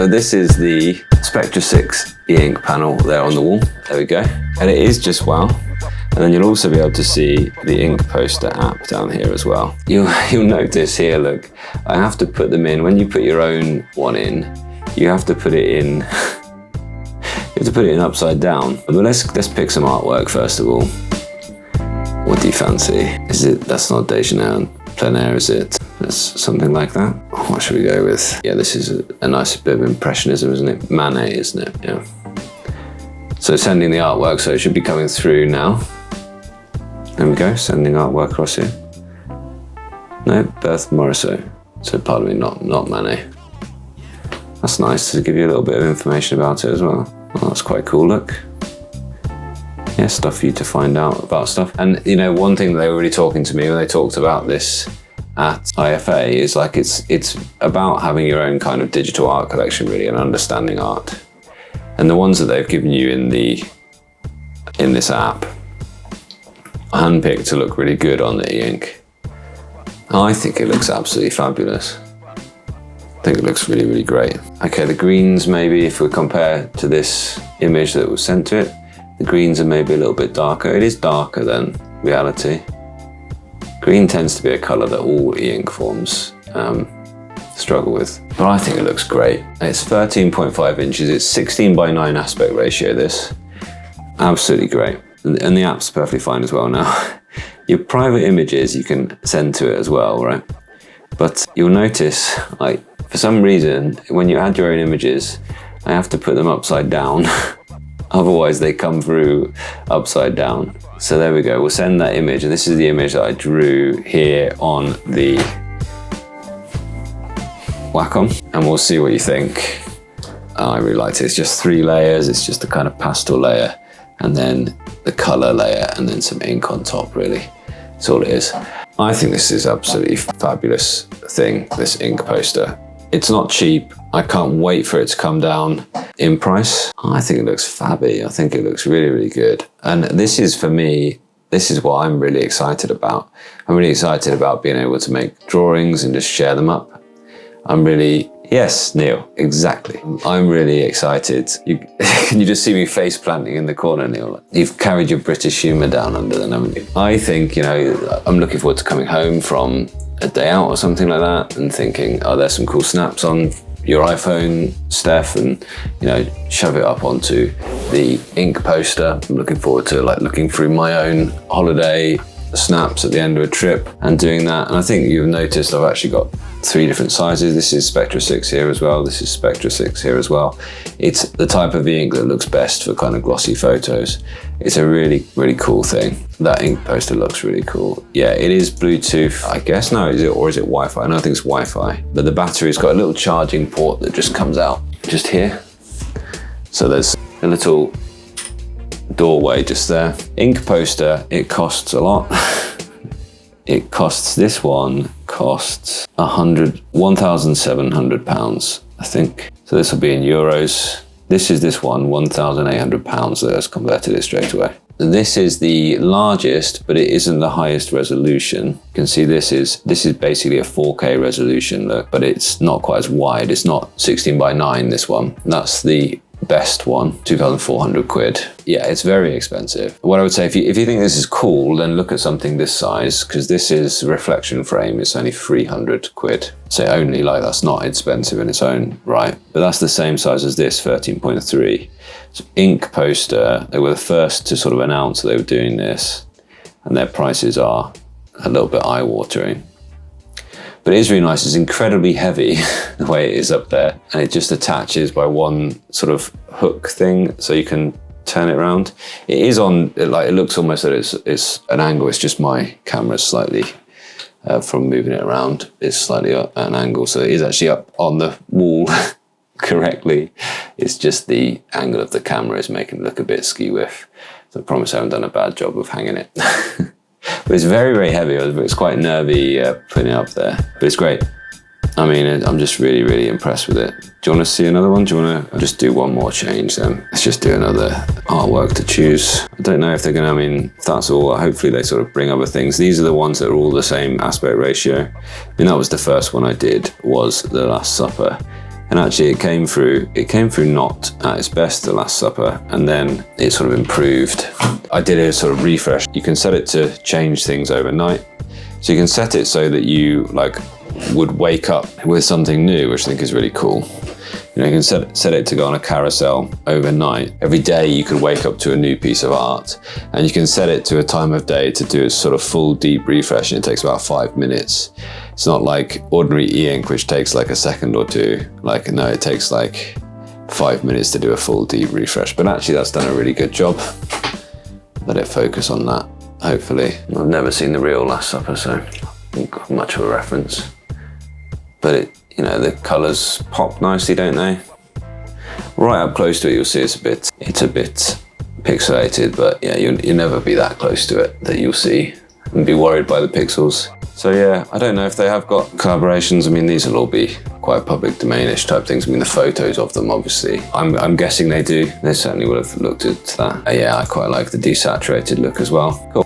So this is the Spectra 6 e-ink panel there on the wall. There we go. And it is just wow. And then you'll also be able to see the InkPoster app down here as well. You'll notice here, look, I have to put them in. When you put your own one in, you have to put it in, you have to put it in upside down. But let's pick some artwork first of all. What do you fancy? Is it, that's not Dejanire plein air, is it? That's something like that. What should we go with? Yeah, this is a nice bit of impressionism, isn't it? Manet, isn't it? Yeah. So sending the artwork, so it should be coming through now. There we go, sending artwork across here. No, Berthe Morisot. So pardon me, not Manet. That's nice to give you a little bit of information about it as well. Oh, that's quite cool, look. Yeah, stuff for you to find out about stuff. And you know, one thing they were really talking to me when they talked about this at IFA is like it's about having your own kind of digital art collection really and understanding art. And the ones that they've given you in this app are handpicked to look really good on the e-ink. I think it looks absolutely fabulous. I think it looks really, really great. Okay, the greens maybe, if we compare to this image that was sent to it, the greens are maybe a little bit darker. It is darker than reality. Green tends to be a colour that all e-ink forms struggle with. But I think it looks great. It's 13.5 inches, it's 16:9 aspect ratio, this. Absolutely great. And the app's perfectly fine as well now. Your private images you can send to it as well, right? But you'll notice, like, for some reason, when you add your own images, I have to put them upside down. Otherwise they come through upside down. So there we go, we'll send that image, and this is the image that I drew here on the Wacom, and we'll see what you think. Oh, I really liked it. It's just 3 layers, it's just a kind of pastel layer, and then the color layer, and then some ink on top, really. That's all it is. I think this is absolutely fabulous thing, this InkPoster. It's not cheap. I can't wait for it to come down in price. I think it looks fabby. I think it looks really, really good. And this is, for me, this is what I'm really excited about. I'm really excited about being able to make drawings and just share them up. I'm really, yes, Neil, exactly. I'm really excited. Can you just see me face planting in the corner, Neil? You've carried your British humour down under them, haven't you? I think, you know, I'm looking forward to coming home from a day out or something like that and thinking, oh, there's some cool snaps on your iPhone, Steph, and, you know, shove it up onto the InkPoster. I'm looking forward to like looking through my own holiday snaps at the end of a trip and doing that. And I think you've noticed I've actually got 3 different sizes. This is Spectra 6 here as well. This is Spectra 6 here as well. It's the type of ink that looks best for kind of glossy photos. It's a really, really cool thing. That InkPoster looks really cool. Yeah, it is Bluetooth, I guess. No, is it, or is it Wi-Fi? No, I think it's Wi-Fi. But the battery's got a little charging port that just comes out just here. So there's a little doorway just there. InkPoster, it costs a lot. It costs, this one costs £1,700, I think. So this will be in euros. This is this one, £1,800. Let's converted it straight away. This is the largest, but it isn't the highest resolution. You can see this is basically a 4K resolution, look, but it's not quite as wide. It's not 16:9, this one. That's the best one, 2,400 quid. Yeah, it's very expensive. What I would say, if you think this is cool, then look at something this size, because this is reflection frame. It's only 300 quid. Say only, like that's not expensive in its own right, but that's the same size as this, 13.3. So InkPoster, they were the first to sort of announce they were doing this, and their prices are a little bit eye-watering. But it is really nice. It's incredibly heavy, the way it is up there. And it just attaches by one sort of hook thing, so you can turn it around. It is on, like, it looks almost that it's an angle. It's just my camera slightly, from moving it around, is slightly up at an angle. So it is actually up on the wall correctly. It's just the angle of the camera is making it look a bit skew-whiff. So I promise I haven't done a bad job of hanging it. But it's very, very heavy. It's quite nervy putting it up there, but it's great. I mean, I'm just really, really impressed with it. Do you want to see another one? Do you want to just do one more change then? Let's just do another artwork to choose. I don't know if they're going to, I mean, if that's all, hopefully they sort of bring other things. These are the ones that are all the same aspect ratio. I mean, that was the first one I did, was The Last Supper. And actually it came through not at its best the Last Supper, and then it sort of improved. I did a sort of refresh. You can set it to change things overnight. So you can set it so that you like would wake up with something new, which I think is really cool. You know, you can set it to go on a carousel overnight. Every day you could wake up to a new piece of art, and you can set it to a time of day to do a sort of full deep refresh, and it takes about 5 minutes. It's not like ordinary e-ink, which takes like a second or two. Like, no, it takes like 5 minutes to do a full deep refresh. But actually that's done a really good job. Let it focus on that, hopefully. I've never seen the real Last Supper, so I haven't got much of a reference. But it, you know, the colours pop nicely, don't they? Right up close to it, you'll see it's a bit pixelated, but yeah, you'll never be that close to it that you'll see and be worried by the pixels. So yeah, I don't know if they have got collaborations. I mean, these will all be quite public domain-ish type things. I mean, the photos of them, obviously. I'm guessing they do. They certainly would have looked at that. Yeah, I quite like the desaturated look as well. Cool.